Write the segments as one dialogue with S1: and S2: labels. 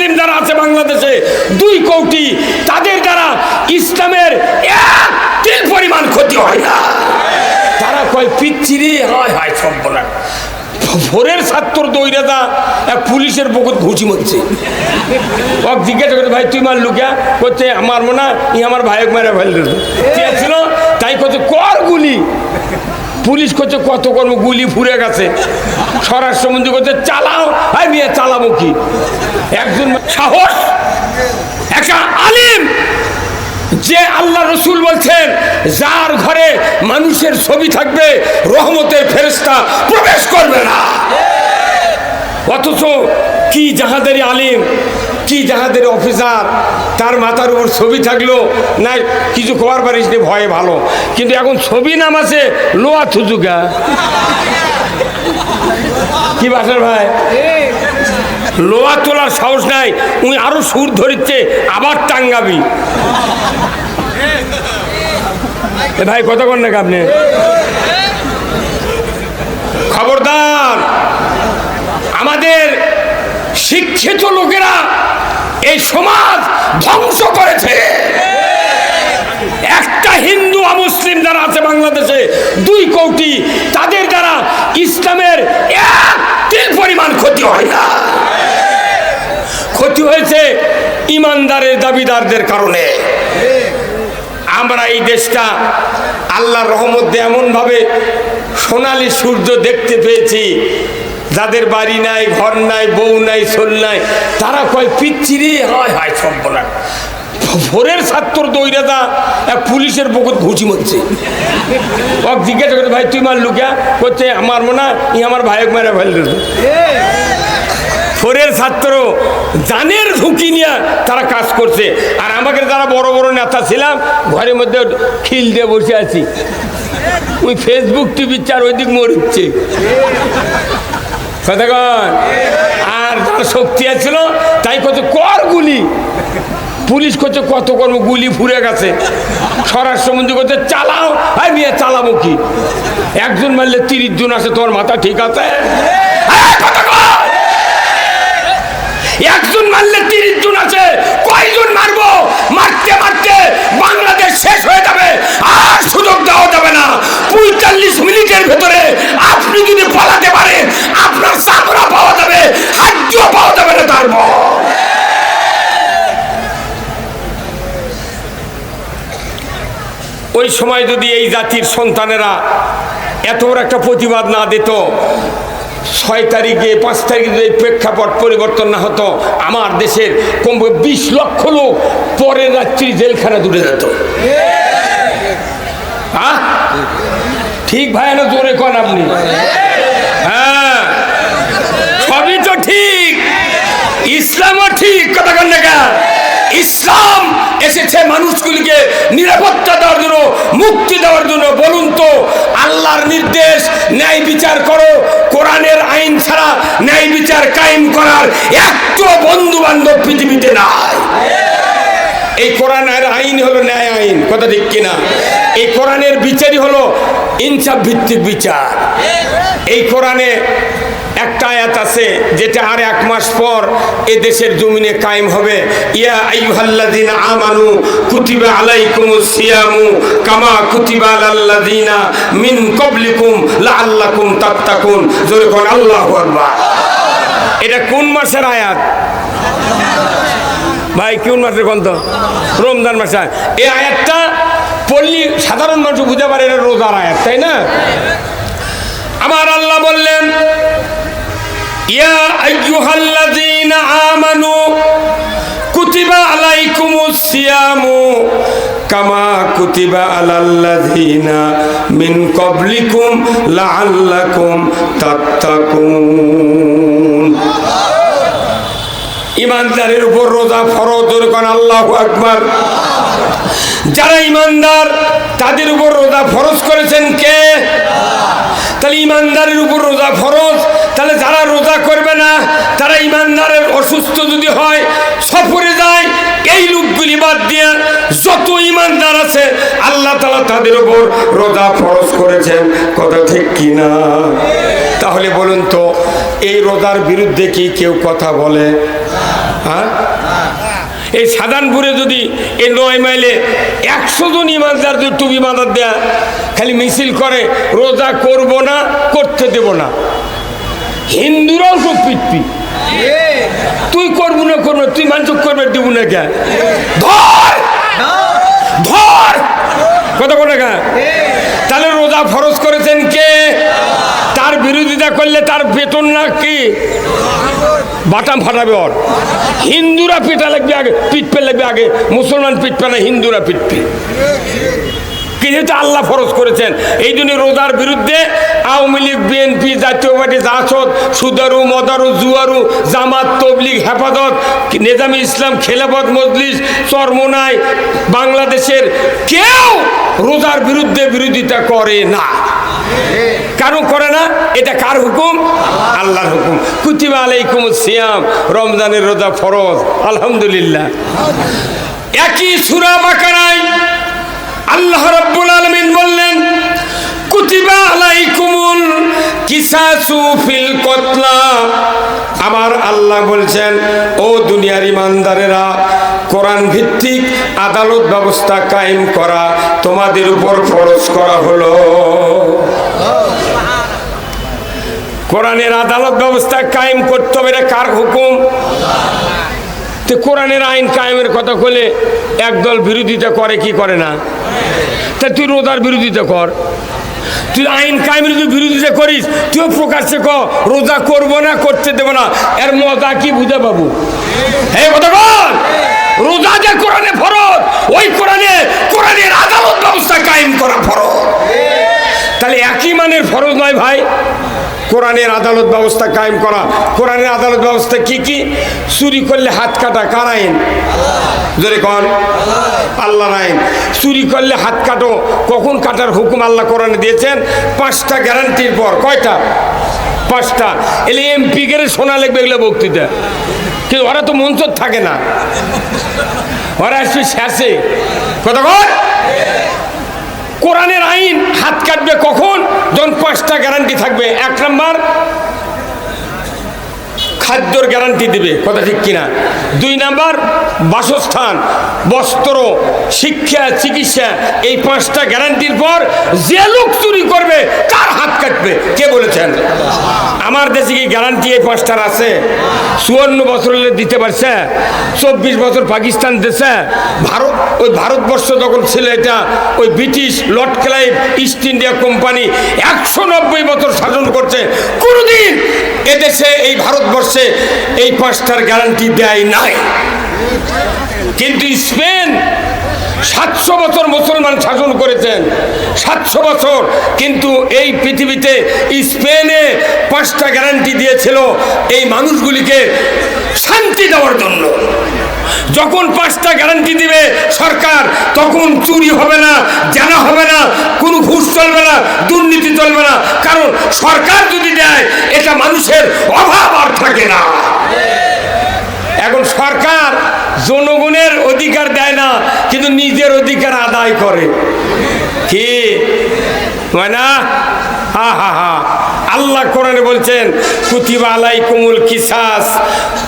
S1: মুসলিম যারা আছে বাংলাদেশে 2 কোটি, তাদের দ্বারা ইসলামের এক তিল পরিমাণ ক্ষতি হয় না। তারা কয় পিচ্ছিরি হয় হয় সম্পূর্ণ ভোরের ছাত্র দৌড়াদা এক পুলিশের বকুত ঘুষি মারছে। ওক জিজ্ঞাসা করছে ভাই তুই মার লুকিয়া করছে আমার মনে ই আমার ভাইক মেরে ফেলল ছিল, তাই করছে কর গুলি। পুলিশ করছে কত কর্ম, গুলি ফুরে গেছে। স্বরাষ্ট্রমন্ত্রী করছে চালাও, ভাই মেয়ে চালাবো কি? একজন সাহস, একটা আলিম, যে আল্লাহ রসুল বলছেন যার ঘরে মানুষের ছবি থাকবে রহমতের ফেরেশতা প্রবেশ করবে না। অথচ কি জাহাজের আলিম, কি জাহাজের অফিসার, তার মাথার উপর ছবি থাকলো না কিছু খবর পারিস নি, ভয়ে ভালো, কিন্তু এখন ছবি নাম আছে লোয়া থুজুকা। কি বাসার ভাই, লোয়া তোলার সাহস নাই, উনি আরো সুর ধরিচ্ছে আবার টাঙ্গাবি। ভাই কথা কন নাকি আপনি? খবরদার, আমাদের শিক্ষিত লোকেরা এই সমাজ ধ্বংস করেছে। একটা হিন্দু অমুসলিম যারা আছে বাংলাদেশে 2 কোটি, তাদের দ্বারা ইসলামের এক তিল পরিমাণ ক্ষতি হয় না। ক্ষতি হয়েছে ইমানদারের দাবিদারদের কারণে। আমরা এই দেশটা আল্লাহর রহমত দিয়ে এমনভাবে সোনালী সূর্য দেখতে পেয়েছি, যাদের বাড়ি নাই, ঘর নাই, বউ নাই, ছোল নাই, তারা কয় পিচ্ছিরি হয় হয় সম্পূর্ণ ভোরের ছাত্র দৌড়াদা এক পুলিশের বকুত ঘুষি মারছে। ওক জিজ্ঞাসা করছে ভাই তুই মার লুকিয়া করছে আমার মনে ই আমার ভাইক মেরে ফেলল। ফোরের ছাত্র জানের ঝুঁকি নিয়ে তারা কাজ করছে, আর আমাকে যারা বড় বড় নেতা ছিলাম ঘরের মধ্যে খিল দিয়ে বসে আছি। ওই ফেসবুক টিভি চার ওই দিক মরছে কতক্ষণ, আর যার শক্তি আছিল তাই কত কর গুলি। পুলিশ করছে কত কর্ম, গুলি ফুরে গেছে। স্বরাষ্ট্রমন্ত্রী করছে চালাও, ভাই মেয়ে চালাবো কি? একজন মারলে 30 জন আছে, তোমার মাথা ঠিক আছে? একজন মারলে 30 জন আছে, কয়জন মারবো? মারতে মারতে বাংলাদেশ শেষ হয়ে যাবে, আর সুযোগ দেওয়া যাবে না। 45 মিনিটের ভেতরে আপনি যদি পালাতে পারেন আপনার চামড়া পাওয়া যাবে, হাড্ডিও পাওয়া যাবে না। তার ওই সময় যদি এই জাতির সন্তানেরা এত বড় একটা প্রতিবাদ না দিত, 6 তারিখে 5 তারিখে যদি প্রেক্ষাপট পরিবর্তন না হতো, আমার দেশের কমপক্ষে 20 লক্ষ লোক পরের রাত্রি জেলখানা দূরে যেত। হ্যাঁ ঠিক ভাই, না জোরে কন আপনি? হ্যাঁ সবই তো ঠিক, ইসলামও ঠিক, কথা কন না কেন? ইসলাম এসেছে মানুষগুলিকে নিরাপত্তা দেওয়ার জন্য, মুক্তি দেওয়ার জন্য। বলুন তো, আল্লাহর নির্দেশ ন্যায় বিচার করো, কোরআনের আইন ছাড়া ন্যায় বিচার কায়েম করার একটু বন্ধু বান্ধব পৃথিবীতে নাই। এই কোরআনের আইন হলো ন্যায় আইন, কথা ঠিক কিনা? এই কোরআনের বিচারই হলো ইনসাফ ভিত্তিক বিচার। এই কোরআনে একটা আয়াত আছে যেটা আর 1 মাস পর এ দেশের জমিনে কায়েম হবে। ইয়া আইয়ুহাল্লাযীনা আমানু কুতিবা আলাইকুমুস সিয়ামু কামা কুতিবা আলাল্লাযীনা মিন ক্বাবলিকুম লাআল্লাকুম তাত্তাকুন। জোরে কোন আল্লাহু আকবার। এটা কোন মাসের আয়াত ভাই? কোন মাসের কোন? তো রমজান মাসে। এই আয়াতটা পড়লে সাধারণ মানুষ বুঝতে পারে এটা রোজার আয়াত, তাই না? আমার আল্লাহ বললেন ইয়া আইয়ুহাল্লাযীনা আমানু কুতিবা আলাইকুমুস সিয়ামু কামা কুতিবা আলাল্লাযীনা মিন ক্বাবলিকুম লাআল্লাকুম তাত্তাকুন। ইমানদারের উপর রোজা ফরজ, কোন আল্লাহু আকবার। যারা ইমানদার তাদের উপর রোজা ফরজ করেছেন কে? তাহলে ইমানদারের উপর রোজা ফরজ, তাহলে যারা রোজা করবে না তারা ইমানদারের অসুস্থ যদি হয়, সফরে যায়, এই লোকগুলি বাদ দিয়ে যত ইমানদার আছে আল্লাহ তাআলা তাদের উপর রোজা ফরজ করেছেন, কথা ঠিক কিনা? তাহলে বলুন তো, এই রোজার বিরুদ্ধে কি কেউ কথা বলে? হ্যাঁ, এই সাধারণপুরে যদি এই 9 মাইলে 100 জন ইমানদার যদি টুপি বাঁধা দেয়া খালি মিছিল করে রোজা করব না, করতে দেব না, হিন্দুরাও খুব পিটপি, তুই করবো না করবো, তুই মানুষ করবে দেবো না কে, ধর ধর কথা বলে কে? তাহলে রোজা ফরজ করেছেন কে? তার বিরোধিতা করলে তার বেতন না কি বাটাম ফাটাবে। ওর হিন্দুরা পিটা লাগবে আগে, পিটপে লাগবে আগে, মুসলমান পিটপে না, হিন্দুরা পিটপি। যেহেতু আল্লাহ ফরজ করেছেন, এই জন্য রোজার বিরুদ্ধে আওয়ামী লীগ, বিএনপি, জাতীয় পার্টি, জাসদ, সুদারু, মদারু, জুয়ারু, জামাত, তবলিগ, হেফাজত, নিজামী ইসলাম, খেলাফত মজলিস, চরমোনাই, বাংলাদেশের কেউ রোজার বিরুদ্ধে বিরোধিতা করে না। কারণ করে না, এটা কার হুকুম? আল্লাহর হুকুম। কুতিবা আলাইকুমুস সিয়াম, রমজানের রোজা ফরজ। আলহামদুলিল্লাহ। একই সূরা বাকারায় আল্লাহ রাব্বুল আলামিন বললেন, কুতিবা আলাইকুমুল কিসাসু ফিল কতলা। আমার আল্লাহ বলছেন, ও দুনিয়ার ইমানদারেরা, কোরআন ভিত্তিক আদালত ব্যবস্থা কায়েম করা তোমাদের উপর ফরজ করা হলো। কোরআনের আদালত ব্যবস্থা কায়েম করতে হবে, এটা কার হুকুম? তো কোরআনের আইন কায়েমের কথা বলে একদল বিরোধিতা করে কি করে না? তা তুই রোজার বিরোধিতা কর, তুই আইন কায়েমের যদি বিরোধিতা করিস, তুইও প্রকাশ্যে কর রোজা করবো না, করতে দেবো না, এর মজা কি বুঝে পাবো? হ্যাঁ কথা বল। রোজা যে কোরআনে ফরজ, ওই কোরআনের আদালত ব্যবস্থা কায়েম করা ফরজ। তাহলে একই মানের ফরজ নয় ভাই কোরআনের আদালত ব্যবস্থা কায়েম করা। কোরআনের আদালত ব্যবস্থা কি কি? চুরি করলে হাত কাটা, কার আইন? জোরে কন, আল্লাহর আইন। চুরি করলে হাত কাটো, কখন কাটার হুকুম আল্লাহ কোরআনে দিয়েছেন? 5টা গ্যারান্টির পর। কয়টা? 5টা। এলে এমপি গেলে শোনা লাগবে এগুলো বক্তৃতা, কিন্তু ওরা তো মঞ্চ থাকে না, ওরা আসবে শেষে। কথা কর। কোরআনের আইন হাত কাটবে কখন? যখন 5টা গ্যারান্টি থাকবে। 1 নম্বর, খাদ্যর গ্যারান্টি দিবে, কথা ঠিক কিনা? 2 নম্বর, বাসস্থান, বস্ত্র, শিক্ষা, চিকিৎসা। এই 5টা গ্যারান্টির পর যে লোক চুরি করবে তার হাত কাটবে। কে বলেছেন? আমার দেশে কি গ্যারান্টি এই 5টার আছে? 54 বছর দিতে পারছে, 24 বছর পাকিস্তান দেশে, ওই ভারতবর্ষ যখন ছিল এটা ওই British Lord Clive east India company 190 বছর শাসন করছে, কোনোদিন এদেশে এই ভারতবর্ষে এই 5টার গ্যারান্টি দেয় নাই। কিন্তু স্পেন 700 বছর মুসলমান শাসন করেছেন, 700 বছর। কিন্তু এই পৃথিবীতে স্পেনে 5টা গ্যারান্টি দিয়েছিল এই মানুষগুলিকে শান্তি দেওয়ার জন্য। যখন 5টা গ্যারান্টি দিবে সরকার, তখন চুরি হবে না, জানা হবে না, কোনো ঘুষ চলবে না, দুর্নীতি চলবে না। কারণ সরকার যদি দেয়, এটা মানুষের অভাব আর থাকে না। এখন সরকার জনগণের অধিকার দেয় না, কিন্তু নিজের অধিকার আদায় করে। কি হয় না? হা হা হা। আল্লাহ কোরআনে বলছেন, কুতিবা আলাইকুমুল কিসাস,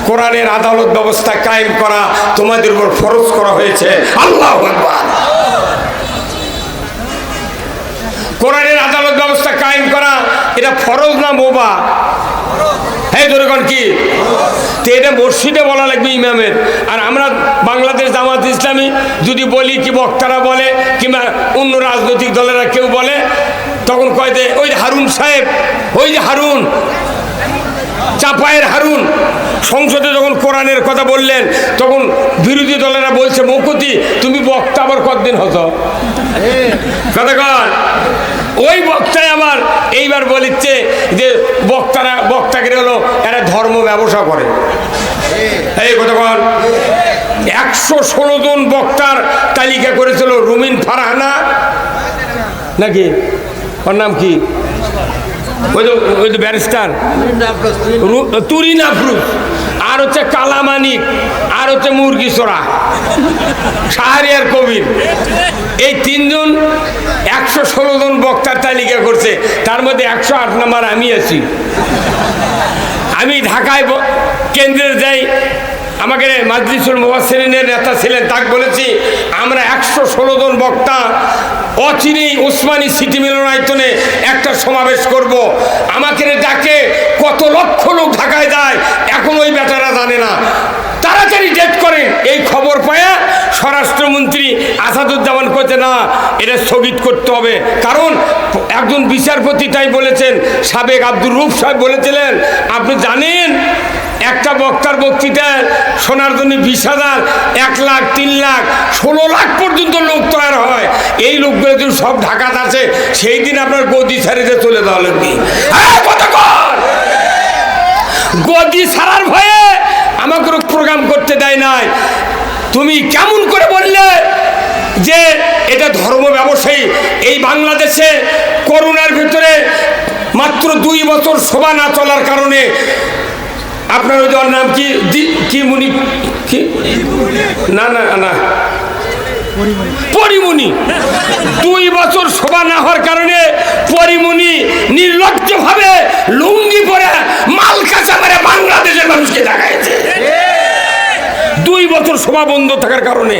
S1: কোরআনের আদালত ব্যবস্থা কায়েম করা তোমাদের উপর ফরজ করা হয়েছে। আল্লাহু আকবার। কোরআনের আদালত ব্যবস্থা কায়েম করা এটা ফরজ না বোবা? হ্যাঁ জোরেগণ কি? তো এটা মসজিদে বলা লাগবে ইমামের। আর আমরা বাংলাদেশ জামাত ইসলামী যদি বলি, কি বক্তারা বলে, কিংবা অন্য রাজনৈতিক দলেরা কেউ বলে, তখন কয় যে ওই হারুন সাহেব, ওই যে হারুন, চাপায়ের হারুন সংসদে যখন কোরআনের কথা বললেন, তখন বিরোধী দলেরা বলছে, মকুতি তুমি বক্তা আবার কতদিন হতো? কথা কন। ওই বক্তায় আবার এইবার বলিচ্ছে যে বক্তাকে হলো এরা ধর্ম ব্যবসা করে। এই কথা কন। 116 জন বক্তার তালিকা করেছিল রুমিন ফারহানা নাকি, ওর নাম কি, ওই যে ব্যারিস্টার তুরিন আফরোজ, আর হচ্ছে কালামানিক, আর হচ্ছে মুরগি চোরা, শাহরিয়ার কবির। এই 3 জন 116 জন বক্তার তালিকা করছে। তার মধ্যে 108 নম্বর আমি আছি। আমি ঢাকায় কেন্দ্রের যাই, আমাকে মাজলিসুল মুফাসসিরিনের নেতা ছিলেন, তাকে বলেছি আমরা 116 জন বক্তা অচিরেই ওসমানী সিটি মিলনায়তনে একটা সমাবেশ করব। আমাকে ডাকে, কত লক্ষ লোক ঢাকায় যায় এখন ওই বেটারা জানে না, তাড়াতাড়ি ডেট করেন। এই খবর পায়া স্বরাষ্ট্রমন্ত্রী আসাদুজ্জামান কইতে না, এটা স্থগিত করতে হবে, কারণ একজন বিচারপতি তাই বলেছেন, সাবেক আব্দুর রুফ সাহেব বলেছিলেন, আপনি জানেন একটা বক্তার বক্তৃতা শোনার জন্য 20,000, 1 লাখ, 3 লাখ, 16 লাখ পর্যন্ত লোক তৈরি হয়। এই লোকগুলো যদি সব ঢাকাতে আছে, সেই দিন আপনার গদি ছাড়িতে চলে যাওয়া লাগবে। গদি ছাড়ার ভয়ে আমাকে প্রোগ্রাম করতে দেয় নাই। তুমি কেমন করে বললে যে এটা ধর্ম ব্যবসায়ী? এই বাংলাদেশে করোনার ভিতরে মাত্র 2 বছর সভা না চলার কারণে আপনার ওই যার নাম কি মুনি, কি না না না পরিমণি, 2 বছর সভা না হওয়ার কারণে পরিমণি নির্লজ্জভাবে লুঙ্গি পরে মাল কাঁচা মেরে বাংলাদেশের মানুষকে দেখাইছে 2 বছর সভা বন্ধ থাকার কারণে।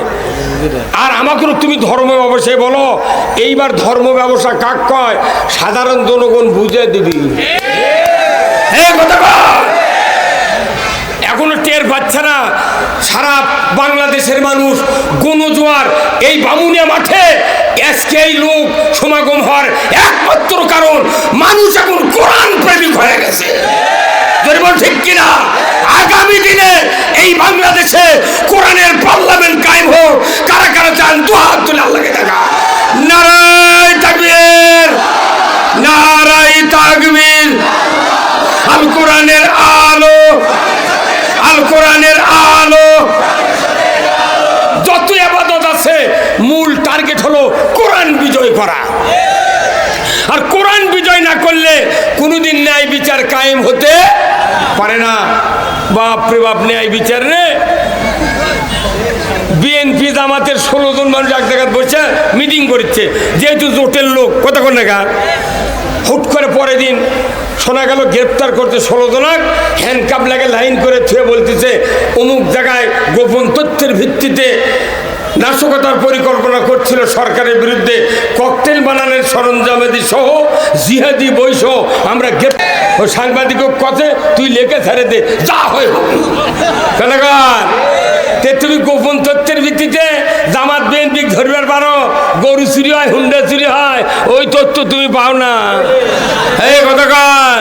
S1: আর আমাকে তুমি ধর্ম ব্যবসায় বলো, এইবার ধর্ম ব্যবসা কাক কয়? সাধারণ জনগণ বুঝে দিবি। এখনো টের পাচ্ছে না সারা বাংলাদেশের মানুষ গণজোয়ার এই বামুনিয়া মাঠে আজকে এই লোক সমাগম হওয়ার একমাত্র কারণ মানুষ এখন কোরআন প্রেমিক হয়ে গেছে। ঠিক কিনা? আগামী দিনে এই বাংলাদেশে কোরআনের পার্লামেন্ট কায়েম হোক। কারা কারা চান দুহাত তুলে আল্লাহকে দেখা। নারায়ে তাকবীর, নারায়ে তাকবীর। আল কোরআনের আলো, আল কোরআনের আলো। যত ইবাদত আছে মূল টার্গেট হলো কোরআন বিজয় করা। আর কোরআন বিজয় না করলে কোনোদিন ন্যায় বিচার কায়েম হতে পারে না। বাপ রে বাপ, ন্যায় বিচার রে। বিএনপি জামাতের 16 জন মানুষ এক জায়গায় বসে মিটিং করছে, যেহেতু জোটের লোক কথা কোন জায়গা। হুট করে পরের দিন শোনা গেল গ্রেপ্তার করতে 16 জনক, হ্যান্ডকাপ লাগে লাইন করে থুয়ে বলতেছে অমুক জায়গায় গোপন তথ্যের ভিত্তিতে নাশকতার পরিকল্পনা করছিল সরকারের বিরুদ্ধে, ককটেল বানানোর সরঞ্জামাদি সহ জিহাদি বই সহ আমরা ওই সাংবাদিক কথা তুই লেখে ছেড়ে দে, যা হয় হোক। তুমি গোপন তথ্যের ভিত্তিতে জামাত বিএনপি ধরবার পারো, গরু চুরি হয়, হুন্ডা চুরি হয়, ওই তথ্য তুমি পাও না। এই কথাকার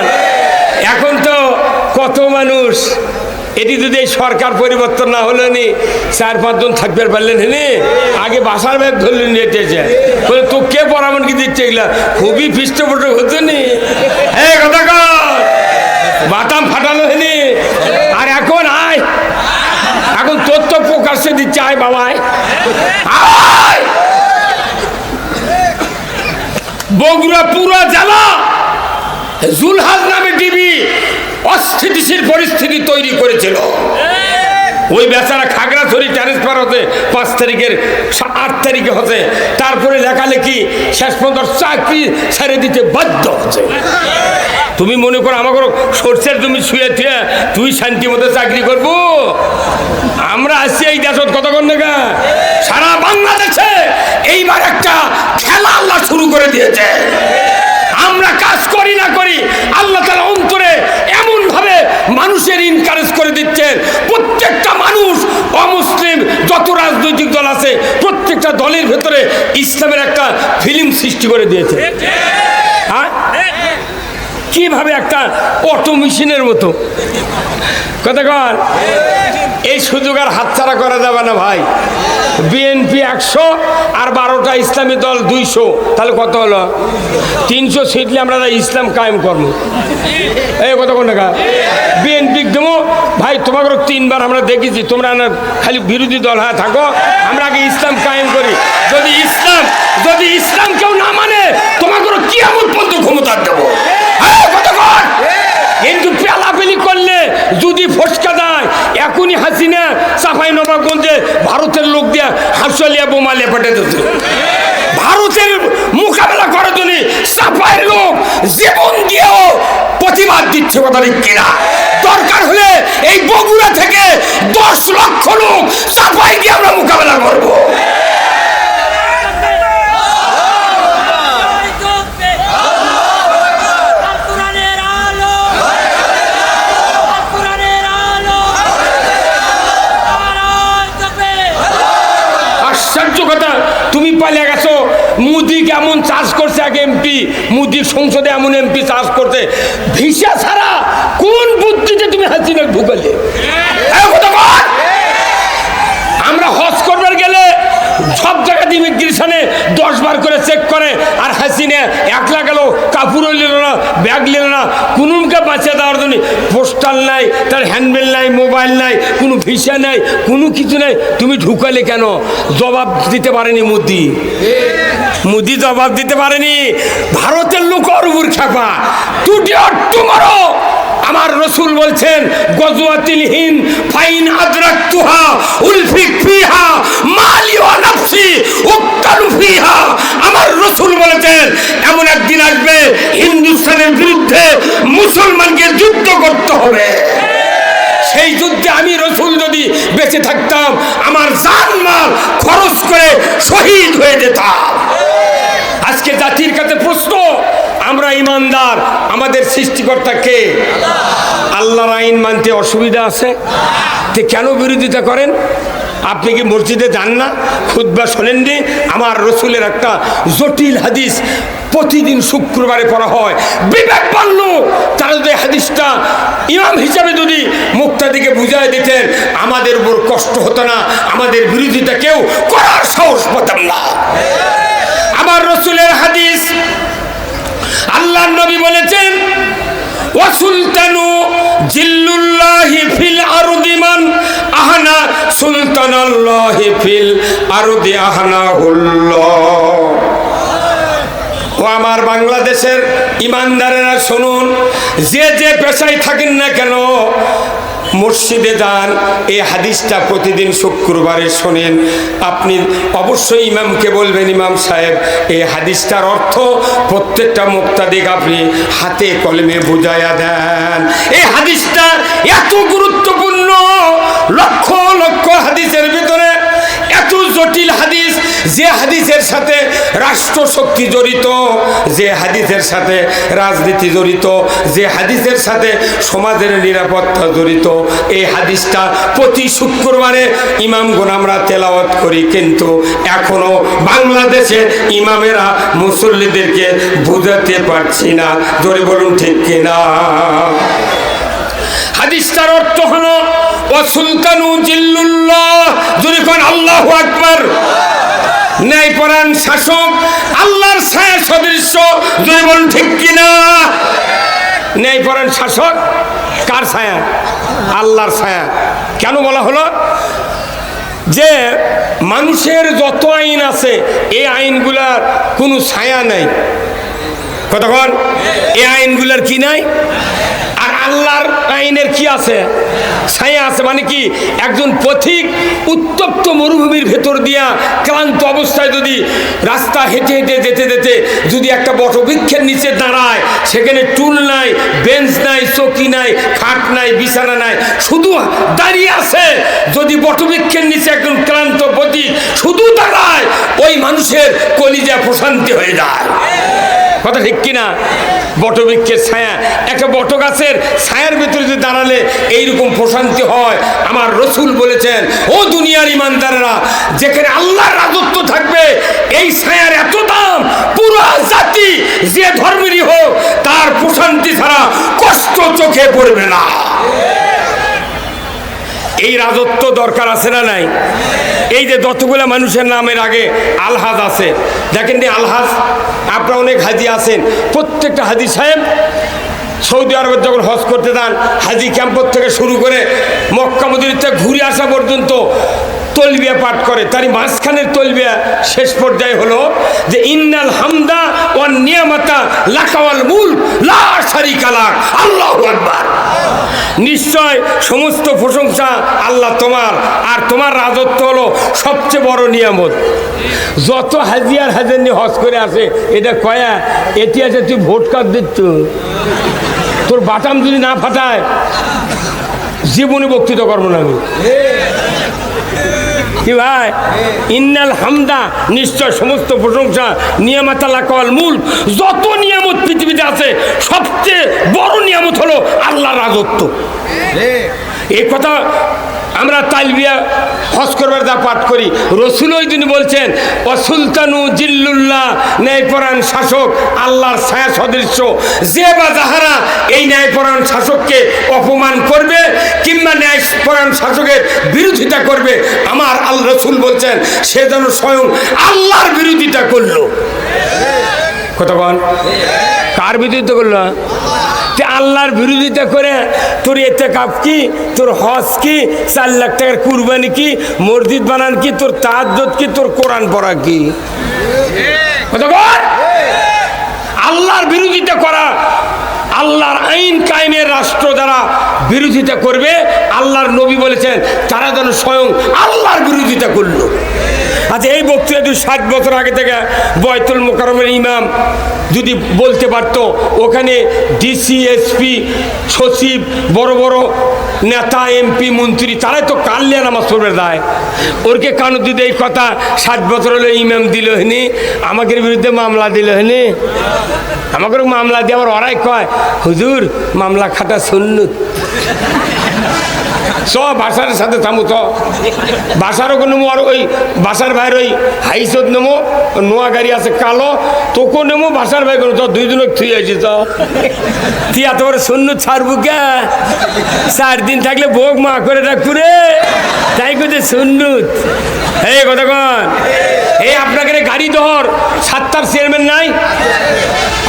S1: এখন তো কত মানুষ, এটি যদি এই সরকার পরিবর্তন না হলো নি 4-5 জন থাকবে পারলেন হেনে, আগে বাসার ব্যাগ ধরলেন নিয়েছে বলে তো কে পরামর্শ কি দিচ্ছে, এগুলা খুবই পৃষ্ঠপোষক হতো নি। এই কথাকার বাতাম ফাটালো হেনে, আর এখন আয়, এখন তথ্য প্রকাশ্যে দিচ্ছে, আয় বাবায় আয়। বগুড়া পুরো জেলা জুলহাজ নামে টিভি অস্থিতিশীল পরিস্থিতি তৈরি করেছিল। ওই বেচারা খাগড়াছড়ি ট্রান্সফার হতে 5 তারিখের 8 তারিখে হতে, তারপরে লেখালেখি শেষ পর্যন্ত চাকরি ছেড়ে দিতে বাধ্য হচ্ছে। তুমি মনে করো আমাকে সরষের জমি শুয়ে থুয়ে তুই শান্তি মতো চাকরি করবো? আমরা আসছি এই দেশত কতক্ষণ দেখা সারা বাংলাদেশে এইবার একটা খেলা আল্লাহ শুরু করে দিয়েছে। আমরা কাজ করি না করি আল্লাহ তাআলা অন্তরে এমন ভাবে মানুষের ইনকারেজ করে দিচ্ছেন, প্রত্যেকটা মানুষ অমুসলিম যত রাজনৈতিক দল আছে প্রত্যেকটা দলের ভেতরে ইসলামের একটা ফিল্ম সৃষ্টি করে দিয়েছে। হ্যাঁ, কিভাবে একটা অটো মেশিনের মতো কথা কর। এই সুযোগ আর হাতছাড়া করা যাবে না ভাই। বিএনপি 100 আর 12টা ইসলামী দল 200, তাহলে কত হলো? 300 সিটলে আমরা ইসলাম কায়েম করবো। এই কত কোন টাকা বিএনপি দেবো ভাই, তোমাকে 3 বার আমরা দেখেছি, তোমরা খালি বিরোধী দল হ্যাঁ থাকো, আমরা আগে ইসলাম কায়েম করি। যদি ইসলাম কেউ না মানে তোমাকে কিয়ামত পর্যন্ত ক্ষমতা দেবো। কিন্তু পেলাপেলি করলে যদি ফসকা দেয়, এখনই হাসিনা চাপাই নবাবগঞ্জে ভারতের লোক দিয়ে হাসলিয়া বোমা লেপটে দিচ্ছে। ভারতের মোকাবেলা করার জন্য চাপাইয়ের লোক জীবন দিয়েও প্রতিবাদ দিচ্ছে, কথা ঠিক কিনা? দরকার হলে এই বগুড়া থেকে 10 লক্ষ লোক চাপাই দিয়ে আমরা মোকাবেলা করবো। আশ্চর্য কথা, তুমি পালিয়ে গেছো। মোদি কেমন চাষ করছে এক এমপি, মোদির সংসদে এমন এমপি চাষ করছে, ভিসা ছাড়া কোন বুদ্ধিতে তুমি হাসিনা ঢুকালে? আমরা হজ করবার গেলে সব জায়গাতে ইমিগ্রেশনে 10 বার করে চেক করে, আর হাসিনা একলা গেল, কাপড়ও নিল না, ব্যাগ নিল না, কোনকে বাঁচিয়ে দেওয়ার জন্য পোস্টাল নাই, তার হ্যান্ডবিল নাই, মোবাইল নাই, কোনো ভিসা নাই, কোনো কিছু নাই। তুমি ঢুকালে কেন? জবাব দিতে পারেনি মোদি। মোদি জবাব দিতে পারেনি। ভারতের লোক ওর উপর খেপা, টুটি আর টুমারো। আমার রসুল বলছেন গজওয়াতিল হিন্দ ফাইন আদরাকতুহা উলফিক ফিহা মালি ওয়া নাফসি উক্তালু ফিহা। আমার রসুল বলেছেন এমন একদিন আসবে হিন্দুস্তানের বিরুদ্ধে মুসলমানকে যুদ্ধ করতে হবে। সেই যুদ্ধে আমি রসুল যদি বেঁচে থাকতাম আমার জানমাল খরচ করে শহীদ হয়ে যেতাম। আজকে জাতির কাছে প্রশ্ন, আমরা ইমানদার, আমাদের সৃষ্টিকর্তা কে? আল্লাহর আইন মানতে অসুবিধা আছে তো কেন বিরোধিতা করেন? আপনি কি মসজিদে যান না, খুতবা শোনেননি? আমার রসুলের একটা জটিল হাদিস প্রতিদিন শুক্রবারে পড়া হয়। বিবেকবান লোক তারা যদি হাদিসটা ইমাম হিসাবে যদি মুক্তাদিকে বুঝাই দিতেন, আমাদের উপর কষ্ট হতো না, আমাদের বিরোধিতা কেউ করার সাহস পেতাম না। আমার রসুলের হাদিস, আল্লাহর নবী বলেছেন ওয়াসুলতানু জিল্লুল্লাহি ফিল আরদি মান আহনা সুলতানাল্লাহি ফিল আরদি আহনাহুল্লাহ। ও আমার বাংলাদেশের ইমানদারেরা শুনুন, যে যে পেশায় থাকেন না কেন মসজিদে যান, এই হাদিসটা প্রতিদিন শুক্রবারে শোনেন। আপনি অবশ্যই ইমামকে বলবেন, ইমাম সাহেব এই হাদিসটার অর্থ প্রত্যেকটা মুক্তাদিক আপনি হাতে কলমে বুঝাইয়া দেন। এই হাদিসটা এত গুরুত্বপূর্ণ, লক্ষ লক্ষ হাদিসের ভিতরে এত জটিল হাদিস, যে হাদিসের সাথে রাষ্ট্রশক্তি জড়িত, যে হাদিসের সাথে রাজনীতি জড়িত, যে হাদিসের সাথে সমাজের নিরাপত্তা জড়িত। এই হাদিসটা প্রতি শুক্রবারে ইমামগণ আমরা তেলাওয়াত করি, কিন্তু এখনো বাংলাদেশে ইমামেরা মুসল্লিদেরকে বুঝাতে পারছি না। জোরে বলুন ঠিক কিনা? হাদিসটার অর্থ হলো ওয়াসুলতানু জিল্লুল্লাহ, জোরে কোন আল্লাহু আকবার। ন্যায়পরায়ণ শাসক আল্লাহর ছায়া সদৃশ্য, জোরে বলুন ঠিক কিনা? ন্যায়পরায়ণ শাসক কার ছায়া? আল্লাহর ছায়া। কেন বলা হলো? যে মানুষের যত আইন আছে এই আইনগুলার কোনো ছায়া নাই। কতক্ষণ এই আইনগুলার কি নাই? আর আল্লাহর আইনের কি আছে? ছায়া আছে। মানে কি, একজন পথিক উত্তপ্ত মরুভূমির ভেতর দিয়া ক্লান্ত অবস্থায় যদি রাস্তা হেঁটে হেঁটে যেতে যেতে যদি একটা বটবৃক্ষের নিচে দাঁড়ায়, সেখানে টুল নাই, বেঞ্চ নাই, চৌকি নাই, খাট নাই, বিছানা নাই, শুধু দাঁড়িয়ে আছে। যদি বটবৃক্ষের নিচে একজন ক্লান্ত পথিক শুধু দাঁড়ায়, ওই মানুষের কলিজা প্রশান্তি হয়ে যায়। কথা ঠিক কিনা? বটবৃক্ষের ছায়া, একটা বট গাছের ছায়ার ভিতরে যদি দাঁড়ালে এইরকম প্রশান্তি হয়। আমার রসুল বলেছেন, ও দুনিয়ার ইমানদারেরা, যেখানে আল্লাহর রাজত্ব থাকবে এই ছায়ার এত দাম, পুরো জাতি যে ধর্মেরই হোক তার প্রশান্তি ছাড়া কষ্ট চোখে পড়বে না। এই রাজত্ব দরকার আছে না নাই? এই যে যতগুলো মানুষের নামের আগে আলহাজ আছে, দেখেন নি আলহাজ, আপনারা অনেক হাজি আছেন, প্রত্যেকটা হাজি সাহেব সৌদি আরবের যখন হজ করতে যান, হাজি ক্যাম্পর থেকে শুরু করে মক্কা মদিনা থেকে ঘুরে আসা পর্যন্ত তলবিয়া পাঠ করে। তারই মাঝখানের তলবিয়া শেষ পর্যায়ে হলো যে ইন্নাল হামদা ওয়ান নিয়ামাতা লাকা ওয়াল মুলক লা শারিকা লাক, আল্লাহু আকবার। নিশ্চয় সমস্ত প্রশংসা আল্লাহ তোমার, আর তোমার রাজত্ব হলো সবচেয়ে বড় নিয়ামত। যত হাজি আর হাজার হজ করে আসে, এটা কয়া এটি আছে তুই ভোট কার্ড দিচ্ছ, তোর বাটাম যদি না ফাটায় জীবনে বক্তৃতা করবো না আমি। কি ভাই? ইন্নাল হামদা, নিশ্চয় সমস্ত প্রশংসা, নিয়ামত আল্লাহ কল মূল, যত নিয়ামত পৃথিবীতে আছে সবচেয়ে বড় নিয়ামত হলো আল্লাহর রাজত্ব। এই কথা আমরা তালবিয়া হজ করবার দা পাঠ করি। রসুল ওই দিন বলছেন, ও সুলতানু জিল্লুল্লাহ, ন্যায়পরায়ণ শাসক আল্লাহর ছায়া সদৃশ্য, যে বা যাহারা এই ন্যায়পরায়ণ শাসককে অপমান করবে কিংবা ন্যায়পরায়ণ শাসকের বিরোধিতা করবে, আমার আল্লাহ রসুল বলছেন সে যেন স্বয়ং আল্লাহর বিরোধিতা করলো। কথা বল, কার বিরোধিতা করলো? আল্লাহর বিরোধিতা করে তোর ইতিকাফ কি, তোর হজ কি, 4 লাখ টাকার কুরবানি কি, মসজিদ বানান কি, তোর তাহাজ্জুদ কি, তোর কোরআন পড়া কি? আল্লাহর বিরোধিতা করা, আল্লাহর আইন কায়েমের রাষ্ট্র যারা বিরোধিতা করবে, আল্লাহর নবী বলেছেন তারা যেন স্বয়ং আল্লাহর বিরোধিতা করলো। আচ্ছা, এই বক্তৃতা 60 বছর আগে থেকে বয়তুল মোকাররমের ইমাম যদি বলতে পারতো, ওখানে ডিসি, এসপি, সচিব, বড় বড় নেতা, এমপি, মন্ত্রী, তারাই তো কাল্লিয়া নামাজ পড়বে দেয়। ওরকে কানু দিতে এই কথা 60 বছর হলে ইমাম দিল হয়নি, আমাদের বিরুদ্ধে মামলা দিল হয়নি। আমাকে মামলা দিয়ে আবার ওরাই কয়, হুজুর মামলা খাটা সুন্নত। সব বাসার সাথে থামো, তো বাসারও নেমো, আর ওই বাসার ভাইয়ের ওই হাইসত নেমো, নোয়া গাড়ি আছে কালো, তোকেও নেমো, বাসার ভাই কোনো, তো 2 জনক থুই আছে। তো তুই এত বড় শূন্য ছাড়বো কে? 4 দিন থাকলে ভোগ মা করে রাখবো রে, তাই করছে সুন্নত। এই কথা কন, এই আপনাকে গাড়ি ধর, 7টার চেয়ারম্যান নাই,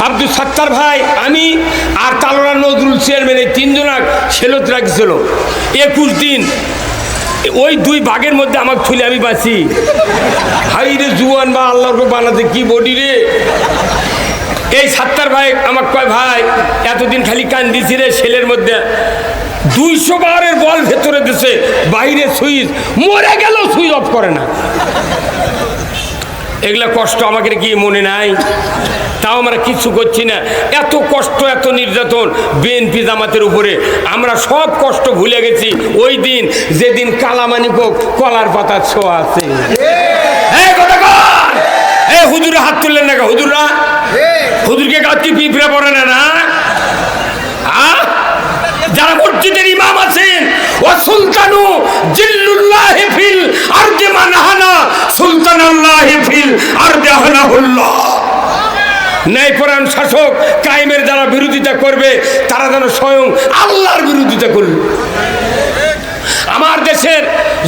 S1: আব্দুল সত্তার ভাই, আমি আর তালোরা নজরুল চেয়ারম্যান, এই 3 জন সেলত রাখছিল 21 দিন। ওই 2 ভাগের মধ্যে আমাকে খুলে আমি বাঁচি। হাই রে জুয়ান বা আল্লাহর বানাতে কি বডি রে। এই সত্তার ভাই আমাকে কয়, ভাই এতদিন খালি কান দিছি রে, সেলের মধ্যে 200 বারের বল ভেতরে দিছে, বাইরে সুইচ, মরে গেল সুইচ অফ করে না। এগুলা কষ্ট আমাকে কি মনে নাই? তাও আমরা কিছু করছি না। এত কষ্ট, এত নির্যাতন বিএনপি জামাতের উপরে, আমরা সব কষ্ট ভুলে গেছি ওই দিন যেদিন কালামানিক কলার পাতার ছোঁয়া আছে। হুজুরে হাত তুললেন না, হুজুররা, হুজুরকে কি পিঁপড়ে পড়ে না? না, যারা মসজিদের ইমাম আছেন, ও সুলতানু জিল্লুল্লাহি ফিল আরদি মানহানা সুলতানাল্লাহি ফিল আরদি হানাহুল্লাহ, ন্যায়পরায়ণ শাসক কায়েমের যারা বিরোধিতা করবে তারা যেন স্বয়ং আল্লাহর বিরোধিতা করবে। আমার দেশের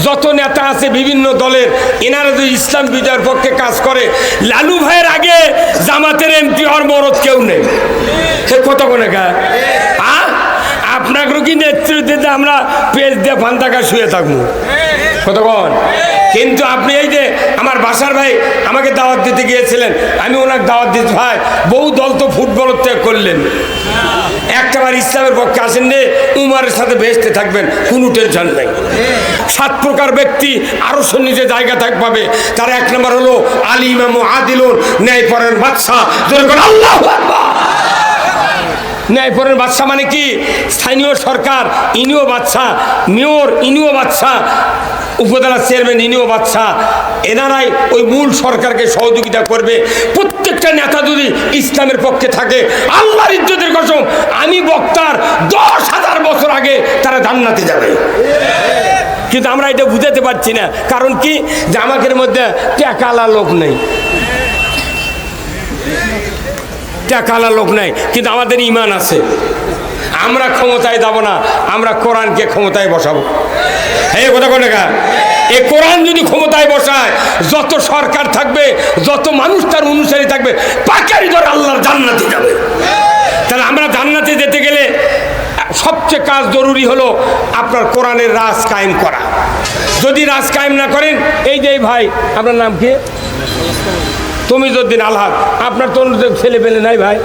S1: যত নেতা আছে বিভিন্ন দলের, এনারা যদি ইসলাম বিজয়ের পক্ষে কাজ করে, লালু ভাইয়ের আগে জামাতের এমপি হওয়ার মরদ কেউ নেই। সে কত কোনে গায় আপনাকে কি নেতৃত্বে আমরা পেজ দিয়ে ফান্তাকা শুয়ে থাকবো কতক্ষণ? কিন্তু আপনি এই যে আমার বাসার ভাই আমাকে দাওয়াত দিতে গিয়েছিলেন, আমি ওনাকে দাওয়াত দিতে, ভাই বহু দল তো ফুটবল ত্যাগ করলেন, একটাবার ইসলামের পক্ষে আসেন রে, উমারের সাথে বেহেশতে থাকবেন, কোনো টেনশন নাই। 7 প্রকার ব্যক্তি আরো নিজে জায়গা পাবে। তার 1 নম্বর হলো আলিমাম আদিলুন, ন্যায়পরায়ণ বাদশাহ। আল্লাহু আকবার। ন্যায়পরায়ণ বাদশাহ মানে কি? স্থানীয় সরকার ইনিও বাদশাহ, মেয়র ইনিও বাদশাহ, উপজেলা চেয়ারম্যান ইনিও বাদশাহ। এনারাই ওই মূল সরকারকে সহযোগিতা করবে। প্রত্যেকটা নেতা যদি ইসলামের পক্ষে থাকে, আল্লাহর ইজ্জতের কসম, আমি বক্তার 10,000 বছর আগে তারা জান্নাতে যাবে। কিন্তু আমরা এটা বুঝাতে পারছি না, কারণ কি? যে আমাদের মধ্যে টাকালা লোক নেই, টাকালা লোক নাই, কিন্তু আমাদের ঈমান আছে। আমরা ক্ষমতায় যাব না, আমরা কোরআনকে ক্ষমতায় বসাবো। এই কথা কোন টাকা? এই কোরআন যদি ক্ষমতায় বসায়, যত সরকার থাকবে, যত মানুষ তার অনুসারী থাকবে, পাকারি ধরে আল্লাহর জান্নাতে যাবে। তাহলে আমরা জান্নাতে যেতে গেলে সবচেয়ে কাজ জরুরি হলো আপনার কোরআনের রাজ কায়েম করা। যদি রাজ কায়েম না করেন, এই যে ভাই আপনার নাম কি? তমিজউদ্দিন আলহাদ। আপনার তো ছেলে পেলে নাই ভাই?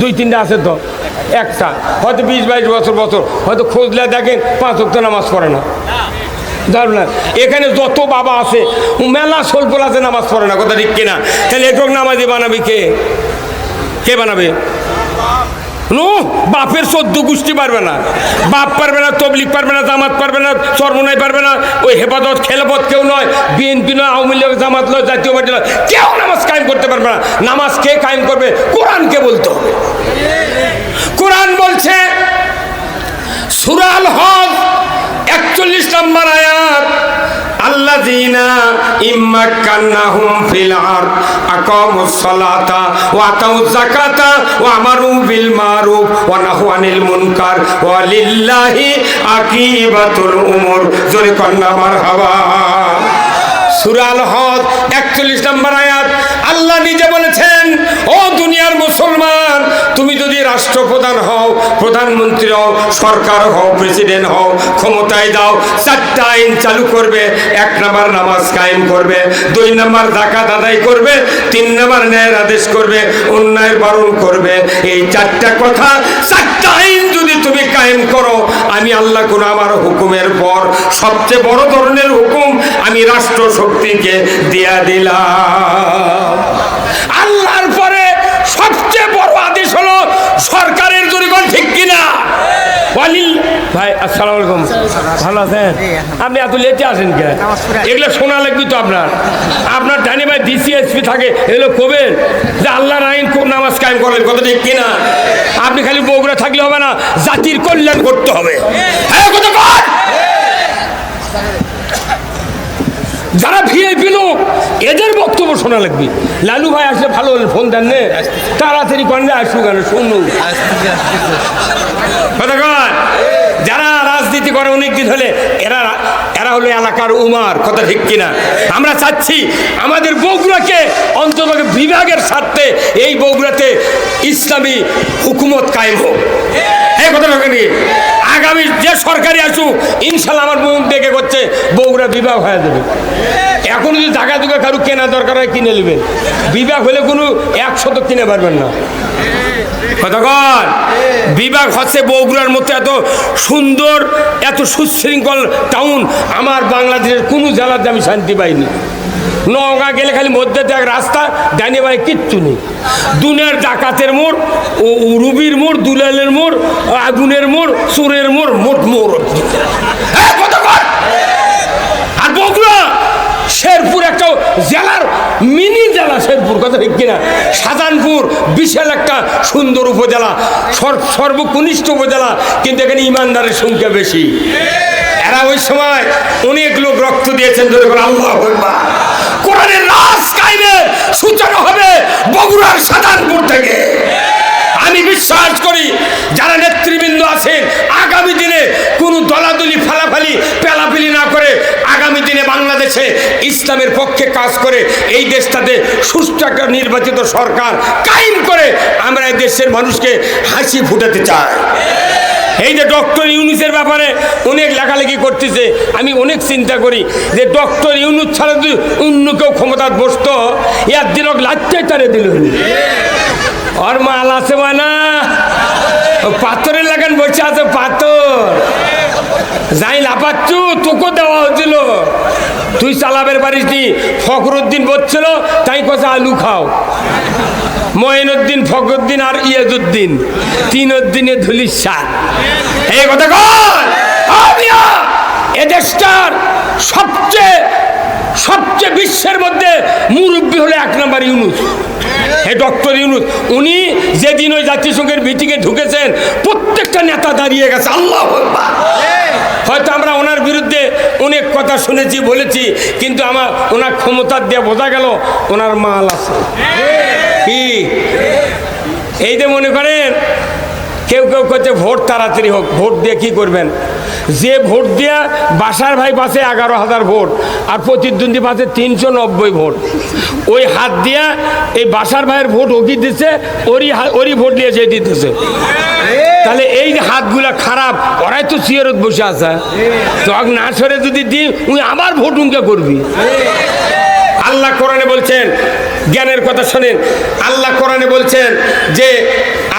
S1: 2-3টা আছে তো, একটা হয়তো 20-22 বছর হয়তো খোঁজলে দেখেন 5 ওয়াক্ত নামাজ পড়ে না। ধরুন এখানে যত বাবা আছে, মেলা সোলপোল আছে, নামাজ পড়ে না, কথা ঠিক কিনা? তাহলে একক নামাজি বানাবি কে? কে বানাবে? নো বাপের 14 গোষ্ঠী পারবে না, বাপ পারবে না, তবলিগ পারবে না, জামাত পারবে না, চরমনাই পারবে না, ওই হেফাজত খেলাফত কেউ নয়, বিএনপি নয়, আওয়ামী লীগ, জামাত নয়, জাতীয় পার্টি নয়, কেউ নামাজ কায়েম করতে পারবে না। নামাজ কে কায়েম করবে? কোরআনকে বলতে হবে। কোরআন বলছে সূরা আল হজ 41 নম্বর আয়াত, আল্লাযীনা ইম্মাক্কান্নাহুম ফিল আরদ আকামুস সালাতা ওয়া আতাউয যাকাতা ওয়া আমারু বিল মারুফ ওয়া নাহু আনিল মুনকার ওয়া লিল্লাহি আকিবাতুল উমুর। জোরে কন্না মারহাবা। সূরা আল হজ 41 নম্বর আয়াত। আল্লাহ নিজে বলেছেন, ও দুনিয়ার মুসলমান, তুমি যদি রাষ্ট্রপ্রধান হও, প্রধানমন্ত্রী হও, সরকার হও, প্রেসিডেন্ট হও, ক্ষমতায় দাও, 4টা আইন চালু করবে। 1 নম্বর নামাজ কায়েম করবে, 2 নম্বর যাকাত আদায় করবে, 3 নম্বর ন্যায়ের আদেশ করবে, অন্যায়ের বারণ করবে। এই 4টা কথা, 4টা আইন যদি তুমি কায়েম করো, আমি আল্লাহ কোন আমার হুকুমের পর সবচেয়ে বড় ধরনের হুকুম আমি রাষ্ট্র শক্তিকে দিয়া দিলাম। আল্লাহর পরে সবচেয়ে বড় আদেশ হলো সরকারের। জনগণ ঠিক কিনা? ভাই আসসালামু আলাইকুম, ভালো আছেন? আপনি এত লেটে আসেন কে? এগুলো শোনা লাগবে তো আপনার ডানি ভাই ডিসিএসপি থাকে, এগুলো কবেন যে আল্লাহর আইন নামাজ কায়েম করলেন, কথা ঠিক কিনা? আপনি খালি বগুড়া থাকলে হবে না, জাতির কল্যাণ করতে হবে। হ্যাঁ, কথা বল। যারা ভিআইপি লোক, এদের বক্তব্য শোনা লাগবে। লালু ভাই আসলে ভালো হলেন, ফোন দেন নে, তাড়াতাড়ি করেন, আসুক কেন শুনুন। যারা রাজনীতি করে অনেকদিন হলে, এরা হলো এলাকার উমার, কথা ঠিক কিনা? আমরা চাচ্ছি আমাদের বগুড়াকে অন্তত বিভাগের স্বার্থে এই বগুড়াতে ইসলামী হুকুমত কায়েম হোক। এই কথা নিয়ে আগামী যে সরকারি আসুক, ইনশাল্লাহ আমার মুখ দেখে করছে বগুড়া বিভাগ হয়ে যাবে। এখন যদি জায়গা দুগা কারু কেনা দরকার হয় কিনে নেবেন, বিভাগ হলে কোনো 100 কিনে পারবেন না। কতক্ষণ বিভাগ হচ্ছে বগুড়ার মতো এত সুন্দর, এত সুশৃঙ্খল টাউন আমার বাংলাদেশের কোনো জেলাতে আমি শান্তি পাইনি। নওগাঁ গেলে খালি মধ্যে এক রাস্তা, ডাইনে বাই কিচ্ছু নেই। দুনিয়ার ডাকাতের মোড়, রুবির মোড়, দুলালের মোড়, আগুনের মোড়, চোরের মোড়, মোট মোড়। আর বগুড়া শেরপুর একটা জেলার মিনি জেলা, শেরপুর, কথা ঠিক কিনা? শাহজাহানপুর বিশাল একটা সুন্দর উপজেলা, সর্বকনিষ্ঠ উপজেলা, কিন্তু এখানে ইমানদারের সংখ্যা বেশি। এরা ওই সময় অনেক লোক রক্ত দিয়েছেন। আল্লাহু আকবার। কোরআনের রাজ কায়েমের সূচনা হবে বগুড়ার শাহজাহানপুর থেকে। আমি বিশ্বাস করি যারা নেতৃবৃন্দ আছেন আগামী দিনে কোনো দলাদলি ফালাফালি পেলাফেলি না করে আগামী দিনে বাংলাদেশে ইসলামের পক্ষে কাজ করে এই দেশটাতে সুষ্ঠু একটা নির্বাচিত সরকার কায়েম করে আমরা এই দেশের মানুষকে হাসি ফুটাতে চাই। এই যে ডক্টর ইউনূসের ব্যাপারে অনেক লেখালেখি করতেছে, আমি অনেক চিন্তা করি যে ডক্টর ইউনূস ছাড়া যদি অন্য কেউ ক্ষমতায় বসতো, এর দিন লাচ্চাই তারে দিল। ওর মাল আছে না, পাথরের লাগান বসে আছে, পাথর যাই লাপাচ্ছু, তোকে দেওয়া হয়েছিল, তুই চালাবের পারিস নি। ফখরুদ্দিন বলছিল, তাই কথা আলু খাও। মঈনুদ্দিন, ফখরুদ্দিন আর ইয়াজউদ্দিন, 3 দিনে ধুলির সার। এই কথা কর। এ দেশটার সবচেয়ে বিশ্বের মধ্যে মুরব্বী হলো 1 নম্বর ইউনূস। এই ডক্টর ইউনূস, উনি যেদিন ওই জাতিসংঘের মিটিংয়ে ঢুকেছেন প্রত্যেকটা নেতা দাঁড়িয়ে গেছে। আল্লাহু আকবার। হয়তো আমরা ওনার বিরুদ্ধে অনেক কথা শুনেছি, বলেছি, কিন্তু ওনার ক্ষমতা দিয়ে বোঝা গেল ওনার মাল আছে। কি এই যে মনে করেন কেউ করছে ভোট তাড়াতাড়ি হোক, ভোট দিয়ে কি করবেন? যে ভোট দিয়া বাসার ভাই পাশে 11,000 ভোট আর প্রতিদ্বন্দ্বী পাশে 390 ভোট, ওই হাত দিয়া এই বাসার ভাইয়ের ভোট ওকি দিচ্ছে, ওরই ভোট দিয়ে যে দিতেছে। তাহলে এই হাতগুলা খারাপ, ওরাই তো চেয়ারত বসে আছে, তখন না সরে যদি দিই উনি আবার ভোট উনকে করবি। আল্লাহ কোরআনে বলছেন, জ্ঞানের কথা শোনেন, আল্লাহ কোরআনে বলছেন যে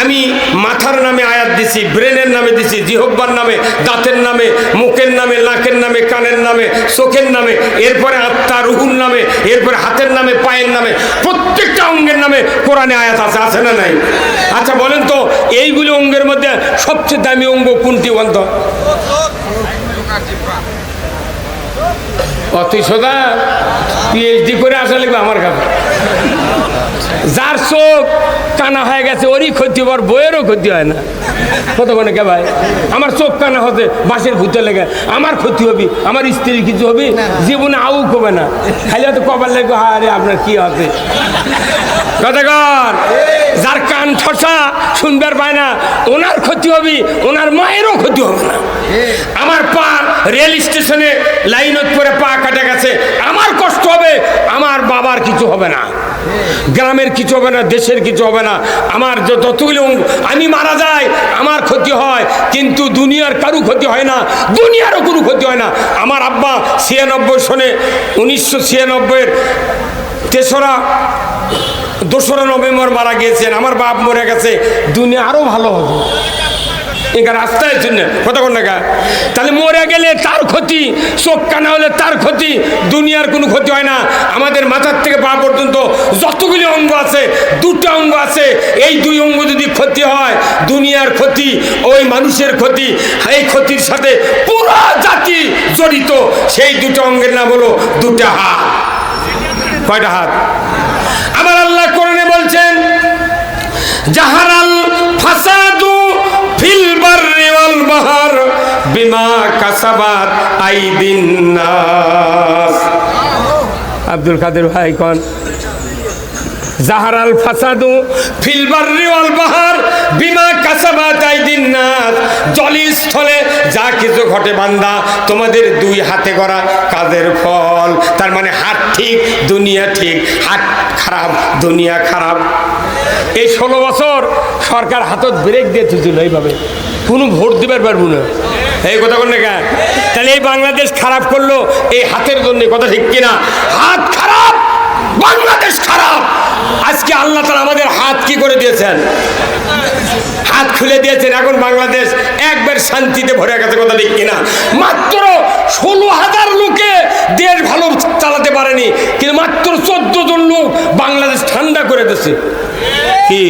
S1: আমি মাথার নামে আয়াত দিছি, ব্রেনের নামে দিছি, জিহ্বার নামে, দাঁতের নামে, মুখের নামে, নাকের নামে, কানের নামে, চোখের নামে, এরপরে আত্মা রুহুর নামে, এরপরে হাতের নামে, পায়ের নামে, প্রত্যেকটা অঙ্গের নামে কোরআনে আয়াত আছে, আছে না নাই? আচ্ছা বলেন তো এইগুলো অঙ্গের মধ্যে সবচেয়ে দামি অঙ্গ কোনটি বন্ধ? অতি সোজা পিএইচডি করে আসা লাগবে আমার কাছে। যার চোখ কানা হয়ে গেছে ওরই ক্ষতি, ওর বইয়েরও ক্ষতি হয় না। কত মানে কে ভাই, আমার চোখ কানা হতে বাসের ভূতে লেগে আমার ক্ষতি হবি, আমার স্ত্রীর কিছু হবি, জীবনে আউ কবে না, খালি হয়তো কবার লাগবে। আরে আপনার কি আছে কথাকার, যার কান ঠসা শুনবার পায় না ওনার ক্ষতি হবি, ওনার মায়েরও ক্ষতি হবে না। আমার পা রেল স্টেশনে লাইনত করে পা কাটা গেছে, আমার কষ্ট হবে, আমার বাবার কিছু হবে না, গ্রামের কিছু হবে না, দেশের কিছু হবে না। আমার যতগুলো আমি মারা যাই আমার ক্ষতি হয়, কিন্তু দুনিয়ার কারু ক্ষতি হয় না, দুনিয়ারও কোনো ক্ষতি হয় না। আমার আব্বা 96 সনে 1996-এর 2রা নভেম্বর মারা গিয়েছেন। আমার বাপ মরে গেছে, দুনিয়া আরো ভালো হবে এখানে রাস্তায় জন্য কথা কোন না। তাহলে মরে গেলে তার ক্ষতি, চোখ কানা হলে তার ক্ষতি, দুনিয়ার কোনো ক্ষতি হয় না। আমাদের মাথার থেকে পা পর্যন্ত যতগুলি অঙ্গ আছে, 2টা অঙ্গ আছে, এই 2 অঙ্গ যদি ক্ষতি হয় দুনিয়ার ক্ষতি, ওই মানুষের ক্ষতি, এই ক্ষতির সাথে পুরো জাতি জড়িত। সেই 2টা অঙ্গের নাম হলো 2টা হাত। কয়টা হাত? আমার আল্লাহ কোরআনে বলছেন জাহারাল ফাসাদু ফিল বাররি ওয়াল বাহর বিমা কাসাবাত আইদিন নাস। আব্দুল কাদের ভাই কোন জাহারাল ফাসাদু ফিল বাররি ওয়াল বাহর বিমা কাসাবাত আইদিন নাস। জলস্থলে যা কিছু ঘটে বান্দা তোমাদের 2 হাতে করা কাজের ফল। তার মানে হাত ঠিক দুনিয়া ঠিক, হাত খারাপ দুনিয়া খারাপ। এই 16 বছর সরকার হাতত ব্রেক দিয়ে তুলছিল, এইভাবে কোনো ভোট দিবার পারবো না, এই কথা বল না কেন? তাহলে এই বাংলাদেশ খারাপ করলো এই হাতের জন্য, কথা ঠিক কিনা? হাত খারাপ, বাংলাদেশ খারাপ। আজকে আল্লাহ তাআলা আমাদের হাত কি করে দিয়েছেন? হাত খুলে দিয়েছেন। এখন বাংলাদেশ একবার শান্তিতে ভরে গেছে, কথা ঠিক কিনা? মাত্র 16,000 লোকে দেশ ভালো চালাতে পারেনি, কিন্তু মাত্র 14 জন লোক বাংলাদেশ ঠান্ডা করে দিয়েছে। কি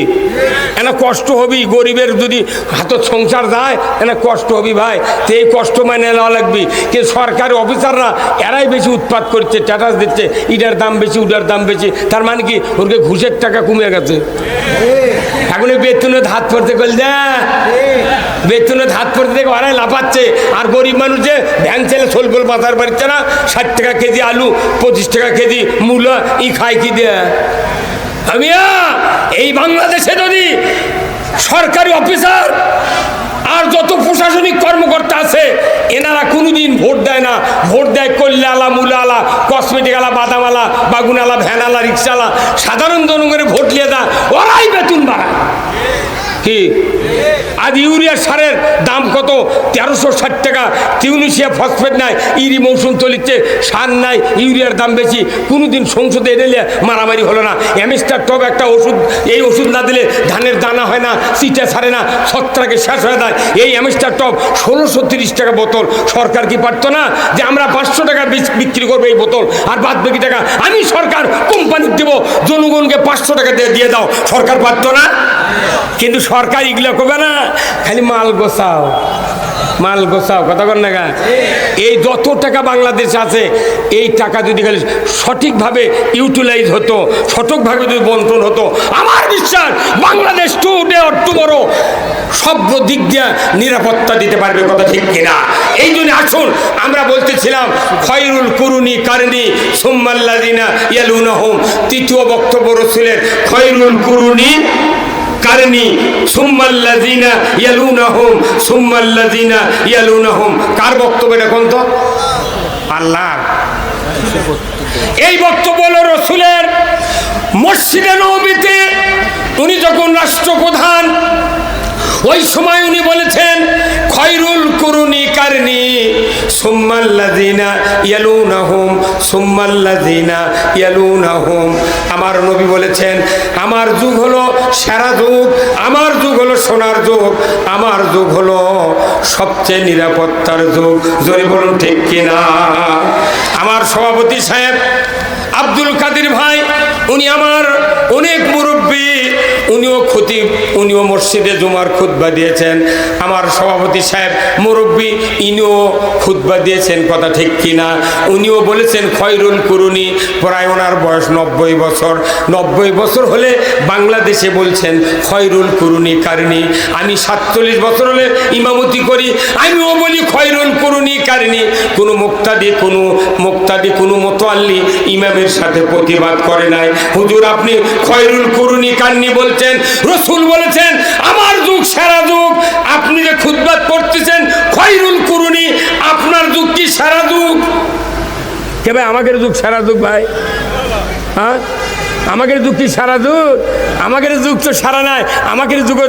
S1: এনা কষ্ট হবি, গরিবের যদি হাতত সংসার যায় এনা কষ্ট হবি ভাই, তো এই কষ্ট মানে নেওয়া লাগবি। কিন্তু সরকারি অফিসাররা এরাই বেশি উৎপাত করছে, স্ট্যাটাস দিচ্ছে, ইটার দাম বেশি ওটার দাম বেশি। তার মানে কি ওরকে ঘুষের টাকা কমে গেছে। এখন বেতনে হাত পড়তে গেল যা, বেতনে হাত পড়তে দেখে ওরাই লাফাচ্ছে, আর গরিব মানুষ যে ভ্যান ছেলে সোলগোল বাজার পারছে না, 60 টাকা কেজি আলু, 25 টাকা কেজি মূলা, ই খায় কি দেয়া। আমিয়া এই বাংলাদেশে যদি সরকারি অফিসার আর যত প্রশাসনিক কর্মকর্তা আছে এনারা কোনোদিন ভোট দেয় না। ভোট দেয় কল্যা আলা, মূলা আলা, কসমেটিক আলা, বাদাম আলা, বাগুন আলা, ভ্যান আলা, রিক্সা আলা। সাধারণ জনগণের ভোট নিয়ে দেয়, ওরাই বেতন বাড়ায়। কি আজ ইউরিয়ার সারের দাম কত? 1360 টাকা। টিউনিশিয়া ফসফেট নাই, ইরি মৌসুম চলিচ্ছে, সার নাই, ইউরিয়ার দাম বেশি। কোনোদিন সংসদে এনে মারামারি হলো না। অ্যামিস্টার টপ একটা ওষুধ, এই ওষুধ না দিলে ধানের দানা হয় না, চিটে ছাড়ে না, ছত্রাকে শেষ হয়ে যায়। এই অ্যামিস্টার টপ 1630 টাকা বোতল। সরকার কি পারতো না যে আমরা 500 টাকা বিক্রি করবো এই বোতল, আর বাদ বাকি টাকা আমি সরকার কোম্পানির দেবো, জনগণকে 500 টাকা দিয়ে দাও? সরকার পারতো না? কিন্তু সরকার এগুলো করবে না, খালি মাল গোছাও, মাল গোছাও, কথা বল না। এই যত টাকা বাংলাদেশ আছে এই টাকা যদি খালি সঠিকভাবে ইউটিলাইজ হতো, সঠিকভাবে যদি বন্টন হতো, আমার বিশ্বাস বাংলাদেশ টুডে অর টুমরো সব দিক দিয়ে নিরাপত্তা দিতে পারবে, কথা ঠিক কিনা? এই জন্য আসুন আমরা বলতেছিলাম খয়রুল কুরুনি কারনি সুম্মাল্লাযিনা ইয়ালুনাহুম। 3য় বক্তব্য রাসূলের, খয়রুল কুরুনি কারনি সুম্মাল্লাযিনা ইয়ালুনাহুম সুম্মাল্লাযিনা ইয়ালুনাহুম। কার বক্তব্য এটা কোন? তো আল্লাহর। এই বক্তব্য হলো রাসূলের। মসজিদে নববীতে উনি যখন রাষ্ট্রপ্রধান, ওই সময় উনি বলেছেন খয়রুল কুরুনি কারনি সুম্মাল্লাযিনা ইয়ালুনাহুম সুম্মাল্লাযিনা ইয়ালুনাহুম। আমার নবী বলেছেন আমার যুগ হলো সেরা যুগ, আমার যুগ হলো সোনার যুগ, আমার যুগ হলো সবচেয়ে নিরাপত্তার যুগ। জোরে বলুন ঠিক কিনা? আমার সভাপতি সাহেব আব্দুল কাদের ভাই উনি আমার অনেক মুরব্বী, উনিও খতিব, উনিও মসজিদে জুমার খুতবা দিয়েছেন। আমার সভাপতি সাহেব মুরব্বী, ইনিও খুতবা দিয়েছেন, কথা ঠিক কিনা? উনিও বলেছেন খয়রুল কুরুনি, প্রায় ওনার বয়স 90 বছর। 90 বছর হলে বাংলাদেশে বলছেন খয়রুল কুরুনি কারণী। আমি 47 বছর হলে ইমামতি করি, আমিও বলি খয়রুল কুরুনি কারণী। কোনো মুক্তাদি কোনো মোতাল্লি ইমামের সাথে প্রতিবাদ করে নাই। হুজুর আপনি খয়রুল কুরুনি কারণী বলছেন, রসুল বলেছেন আমার যুগ সেরা যুগ, আপনি যে খুতবাত করতেছেন খয়রুল কুরুনি, আপনার যুগ কি সেরা যুগ? কে ভাই আমাদের যুগ সেরা যুগ ভাই? হ্যাঁ আমাদের যুগ কি সারা যুগ? আমাদের যুগ তো সারা নাই, আমাদের যুগ